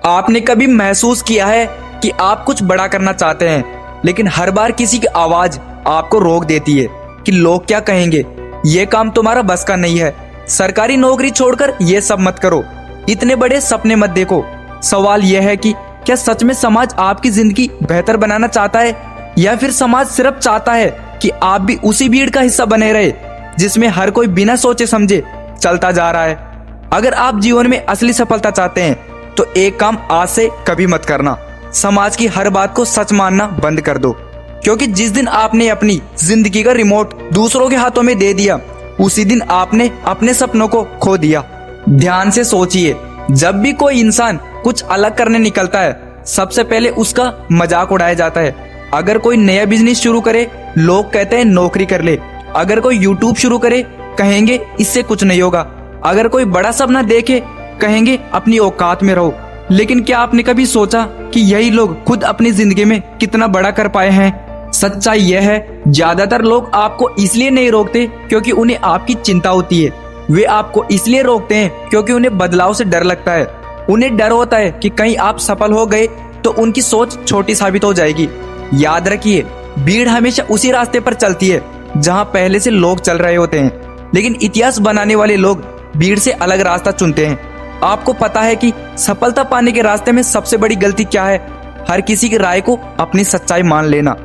आपने कभी महसूस किया है कि आप कुछ बड़ा करना चाहते हैं, लेकिन हर बार किसी की आवाज आपको रोक देती है कि लोग क्या कहेंगे, ये काम तुम्हारा बस का नहीं है, सरकारी नौकरी छोड़कर ये सब मत करो, इतने बड़े सपने मत देखो। सवाल यह है कि क्या सच में समाज आपकी जिंदगी बेहतर बनाना चाहता है, या फिर समाज सिर्फ चाहता है कि आप भी उसी भीड़ का हिस्सा बने रहे जिसमें हर कोई बिना सोचे समझे चलता जा रहा है। अगर आप जीवन में असली सफलता चाहते हैं तो एक काम आज से कभी मत करना, समाज की हर बात को सच मानना बंद कर दो। क्योंकि जिस दिन आपने अपनी जिंदगी का रिमोट दूसरों के हाथों में दे दिया, उसी दिन आपने अपने सपनों को खो दिया। ध्यान से सोचिए, जब भी कोई इंसान कुछ अलग करने निकलता है, सबसे पहले उसका मजाक उड़ाया जाता है। अगर कोई नया बिजनेस शुरू करे, लोग कहते हैं नौकरी कर ले। अगर कोई यूट्यूब शुरू करे, कहेंगे इससे कुछ नहीं होगा। अगर कोई बड़ा सपना देखे, कहेंगे अपनी औकात में रहो। लेकिन क्या आपने कभी सोचा कि यही लोग खुद अपनी जिंदगी में कितना बड़ा कर पाए हैं? सच्चाई यह है, ज्यादातर लोग आपको इसलिए नहीं रोकते क्योंकि उन्हें आपकी चिंता होती है। वे आपको इसलिए रोकते हैं क्योंकि उन्हें बदलाव से डर लगता है। उन्हें डर होता है कि कहीं आप सफल हो गए तो उनकी सोच छोटी साबित हो जाएगी। याद रखिए, भीड़ हमेशा उसी रास्ते पर चलती है जहां पहले से लोग चल रहे होते हैं, लेकिन इतिहास बनाने वाले लोग भीड़ से अलग रास्ता चुनते हैं। आपको पता है कि सफलता पाने के रास्ते में सबसे बड़ी गलती क्या है? हर किसी की राय को अपनी सच्चाई मान लेना।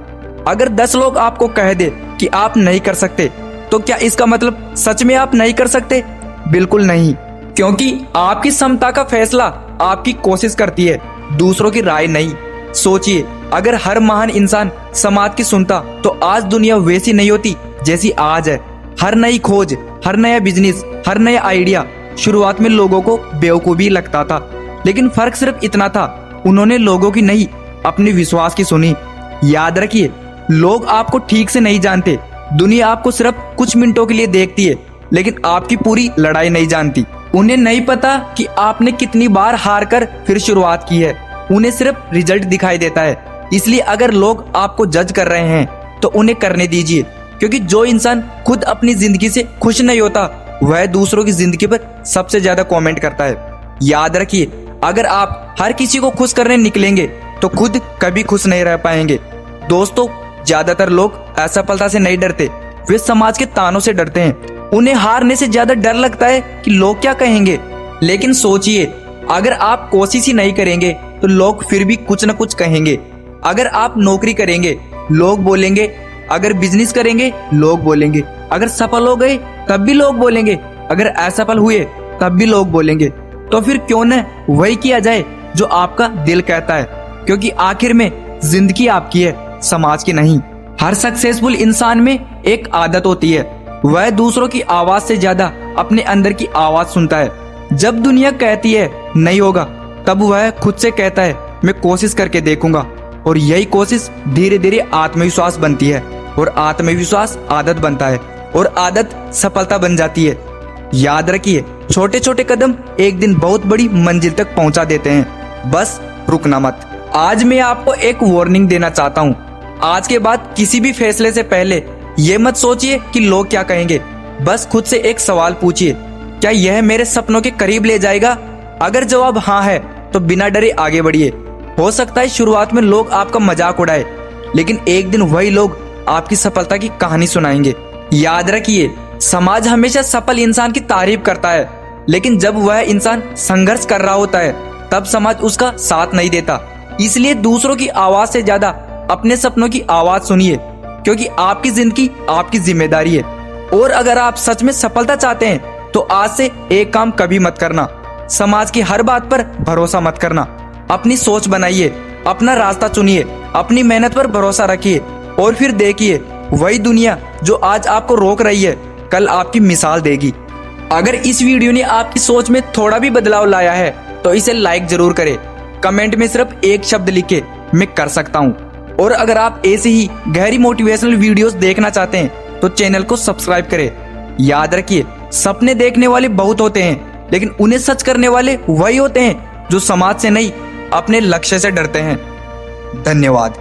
अगर 10 लोग आपको कह दे कि आप नहीं कर सकते, तो क्या इसका मतलब सच में आप नहीं कर सकते? बिल्कुल नहीं, क्योंकि आपकी क्षमता का फैसला आपकी कोशिश करती है, दूसरों की राय नहीं। सोचिए, अगर हर महान इंसान समाज की सुनता तो आज दुनिया वैसी नहीं होती जैसी आज है। हर नई खोज, हर नया बिजनेस, हर नया आइडिया शुरुआत में लोगों को बेवकूफी लगता था, लेकिन फर्क सिर्फ इतना था, उन्होंने लोगों की नहीं, अपने विश्वास की सुनी। याद रखिए, लोग आपको ठीक से नहीं जानते। दुनिया आपको सिर्फ कुछ मिनटों के लिए देखती है, लेकिन आपकी पूरी लड़ाई नहीं जानती। उन्हें नहीं पता कि आपने कितनी बार हार कर फिर शुरुआत की है। उन्हें सिर्फ रिजल्ट दिखाई देता है। इसलिए अगर लोग आपको जज कर रहे हैं तो उन्हें करने दीजिए, क्योंकि जो इंसान खुद अपनी जिंदगी से खुश नहीं होता, वह दूसरों की जिंदगी पर सबसे ज्यादा कमेंट करता है। याद रखिए, अगर आप हर किसी को खुश करने निकलेंगे तो खुद कभी खुश नहीं रह पाएंगे। दोस्तों, ज्यादातर लोग असफलता से नहीं डरते, वे समाज के तानों से डरते हैं। उन्हें हारने से ज्यादा डर लगता है कि लोग क्या कहेंगे। लेकिन सोचिए, अगर आप कोशिश ही नहीं करेंगे तो लोग फिर भी कुछ न कुछ कहेंगे। अगर आप नौकरी करेंगे, लोग बोलेंगे। अगर बिजनेस करेंगे, लोग बोलेंगे। अगर सफल हो गए तब भी लोग बोलेंगे। अगर असफल हुए तब भी लोग बोलेंगे। तो फिर क्यों न वही किया जाए जो आपका दिल कहता है, क्योंकि आखिर में जिंदगी आपकी है, समाज की नहीं। हर सक्सेसफुल इंसान में एक आदत होती है, वह दूसरों की आवाज से ज्यादा अपने अंदर की आवाज सुनता है। जब दुनिया कहती है नहीं होगा, तब वह खुद से कहता है मैं कोशिश करके देखूंगा। और यही कोशिश धीरे धीरे आत्मविश्वास बनती है, और आत्मविश्वास आदत बनता है, और आदत सफलता बन जाती है। याद रखिए, छोटे छोटे कदम एक दिन बहुत बड़ी मंजिल तक पहुंचा देते हैं, बस रुकना मत। आज मैं आपको एक वार्निंग देना चाहता हूं। आज के बाद किसी भी फैसले से पहले ये मत सोचिए कि लोग क्या कहेंगे। बस खुद से एक सवाल पूछिए, क्या यह मेरे सपनों के करीब ले जाएगा? अगर जवाब हाँ है तो बिना डरे आगे बढ़िए। हो सकता है शुरुआत में लोग आपका मजाक उड़ाए, लेकिन एक दिन वही लोग आपकी सफलता की कहानी सुनाएंगे। याद रखिए, समाज हमेशा सफल इंसान की तारीफ करता है, लेकिन जब वह इंसान संघर्ष कर रहा होता है तब समाज उसका साथ नहीं देता। इसलिए दूसरों की आवाज से ज्यादा अपने सपनों की आवाज सुनिए, क्योंकि आपकी जिंदगी आपकी जिम्मेदारी है। और अगर आप सच में सफलता चाहते हैं तो आज से एक काम कभी मत करना, समाज की हर बात पर भरोसा मत करना। अपनी सोच बनाइए, अपना रास्ता चुनिए, अपनी मेहनत पर भरोसा रखिए, और फिर देखिए, वही दुनिया जो आज आपको रोक रही है, कल आपकी मिसाल देगी। अगर इस वीडियो ने आपकी सोच में थोड़ा भी बदलाव लाया है तो इसे लाइक जरूर करें। कमेंट में सिर्फ एक शब्द लिखे, मैं कर सकता हूँ। और अगर आप ऐसे ही गहरी मोटिवेशनल वीडियोस देखना चाहते हैं तो चैनल को सब्सक्राइब करें। याद रखिए, सपने देखने वाले बहुत होते हैं, लेकिन उन्हें सच करने वाले वही होते हैं जो समाज से नहीं, अपने लक्ष्य से डरते हैं। धन्यवाद।